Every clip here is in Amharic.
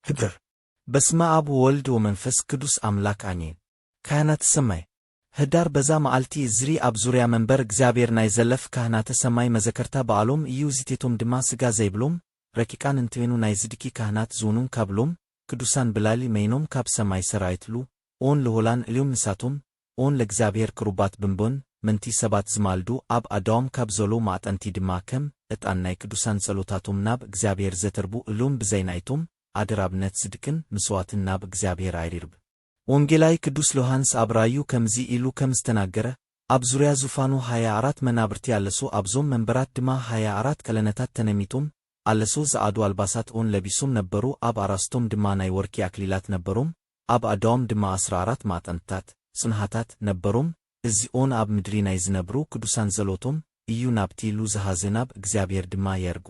ህድር በስመ አብ ወወልድ ወመንፈስ ቅዱስ አምላክ አሜን። ካህናተ ሰማይ ህዳር በዛ መዓልቲ እዝሪ ኣብ ዙርያ መንበር እግዚአብሔር ናይ ዘለፍ ካህናተ ሰማይ መዘከርታ በዓሎም እዩ ዝቴቶም ድማ ስጋ ዘይብሎም ረቂቃን እንትዌኑ ናይ ዝድቂ ካህናት ዝውኑን ካብሎም ቅዱሳን ብላሊ መይኖም ካብ ሰማይ ሰራይትሉ ኦን ለሆላን እልዮም ንሳቶም ኦን ለእግዚአብሔር ቅሩባት ብንቦን መንቲ ሰባት ዝማልዱ ኣብ ኣዳዎም ካብ ዘሎ ማዕጠንቲ ድማ ከም ዕጣን ናይ ቅዱሳን ጸሎታቶም ናብ እግዚአብሔር ዘተርቡ እሎም ብዘይናይቶም አድራብነት ዝድቅን ምስዋትን ናብ እግዚአብሔር አይሪርብ። ወንጌላዊ ቅዱስ ዮሐንስ ኣብ ራእዩ ከምዚ ኢሉ ከም ዝተናገረ ኣብ ዙርያ ዙፋኑ 24 መናብርቲ ኣለሶ ኣብዞም መንበራት ድማ 24 ቀለነታት ተነሚቶም ኣለሶ ዝኣዱ አልባሳት ኦን ለቢሶም ነበሩ ኣብ ኣራስቶም ድማ ናይ ወርቂ አክሊላት ነበሮም ኣብ ኣዳዎም ድማ 14 ማዕጠንታት ጽንሃታት ነበሮም እዚኦን ኣብ ምድሪ ናይ ዝነብሩ ቅዱሳን ዘሎቶም እዩ ናብቲ ኢሉ ዝሃዘ ናብ እግዚአብሔር ድማ የርጉ።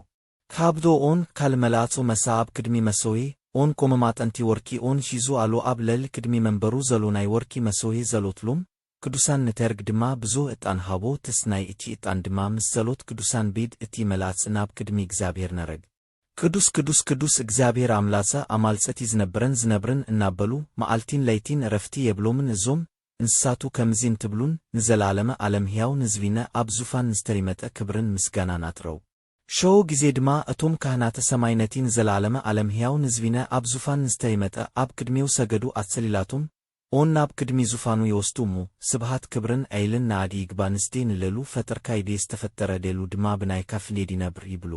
ካብዶ ኦን ካልመላጾ መሳብ ቅድሚ መሶዌ ኦን ቆመማጠንቲ ወርቂ ኦን ሺዙ አሎ ኣብ ለል ቅድሚ መንበሩ ዘሎ ናይ ወርቂ መሶዌ ዘሎትሎም ቅዱሳን ንተርግ ድማ ብዙሕ ዕጣን ሃቦ ትስናይ እቲ ዕጣን ድማ ምስ ዘሎት ቅዱሳን ቢድ እቲ መላጽ ናብ ቅድሚ እግዚአብሔር ነረግ። ቅዱስ ቅዱስ ቅዱስ እግዚአብሔር አምላጸ አማልጸቲ ዝነብርን እናበሉ መዓልቲን ለይቲን ዕረፍቲ የብሎምን እዞም እንስሳቱ ከምዚ እንትብሉን ንዘላለመ ዓለም ሕያው ንዝቢነ ኣብ ዙፋን ንዝተሪመጠ ክብርን ምስጋናን አትረው። ሾው ጊዜ ድማ እቶም ካህናተ ሰማይ ነቲ ንዘላለመ ዓለም ሕያው ንዝቢነ ኣብ ዙፋን ንዝተሪመጠ ኣብ ቅድሜው ሰገዱ አትሰሊላቶም ኦን ናብ ቅድሚ ዙፋኑ ይወስዱ እሞ ስብሃት ክብርን ዐይልን ንዓዲ ይግባ ንስዴ ንለሉ ፈጠርካ ይዴ ዝተፈጠረ ዴሉ ድማ ብናይካ ፍሌድ ይነብር ይብሉ።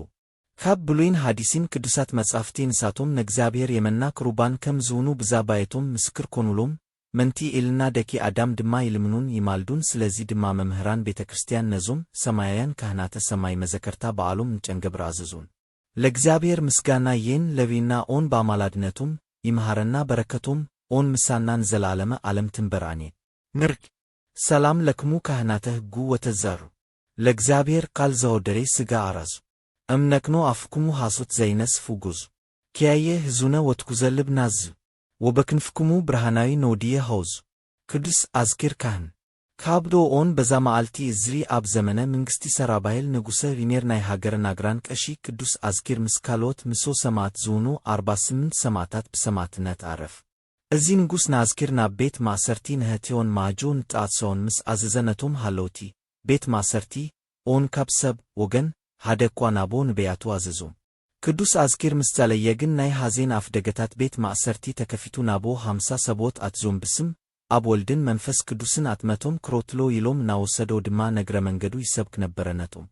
ካብ ብሉይን ሐዲሲን ቅዱሳት መጻሕፍቲ ንሳቶም ነእግዚአብሔር የመና ቅሩባን ከም ዝውኑ ብዛባየቶም ምስክር ኮኑሎም መንቲ ኤልና ደቂ አዳም ድማ ይልምኑን ይማልዱን። ስለዚ ድማ መምህራን ቤተ ክርስቲያን ነዞም ሰማያውያን ካህናተ ሰማይ መዘከርታ በዓሎም እንጨንገብር አዘዙን። ለእግዚአብሔር ምስጋና ይን ለቢና ኦን በአማላድነቱም ይምሃረና በረከቶም ኦን ምሳናን ዘላለመ ዓለም ትንበራኔ ንርድ ሰላም ለክሙ ካህናተ ሕጉ ወተዘሩ ለእግዚአብሔር ቃል ዘወደሬ ሥጋ አራዙ እምነክኖ አፍኩሙ ሐሶት ዘይነስፍ ጉዙ ኪያየ ሕዙነ ወትኩዘልብ ናዝ ወበክንፍኩሙ ብርሃናዊ ነውድየ ሐውዙ ቅዱስ አዝኪር ካህን ካብዶ ኦን በዛ መዓልቲ እዝሪ ኣብ ዘመነ መንግሥቲ ሰራባይል ንጉሠ ሪሜር ናይ ሃገረ ናግራን ቀሺ ቅዱስ አዝኪር ምስ ካልኦት ምሶ ሰማዕት ዝውኑ 48 ሰማዕታት ብሰማዕትነት አረፍ። እዚ ንጉሥ ንአዝኪር ናብ ቤት ማእሰርቲ ንህትዮን ማጆ ንጣዕሶን ምስ አዘዘነቶም ሃለውቲ ቤት ማእሰርቲ ኦን ካብ ሰብ ወገን ሓደ እኳ ናቦ ንበያቱ አዘዞም። ቅዱስ አዝኪር ምስ ዛለየ ግን ናይ ሐዘን አፍ ደገታት ቤት ማእሰርቲ ተከፊቱ ናቦ 50 ሰቦት አትዞም ብስም ኣብ ወልድን መንፈስ ቅዱስን አትመቶም ክሮትሎ ይሎም ናወሰደው ድማ ነግረ መንገዱ ይሰብክ ነበረነቶም።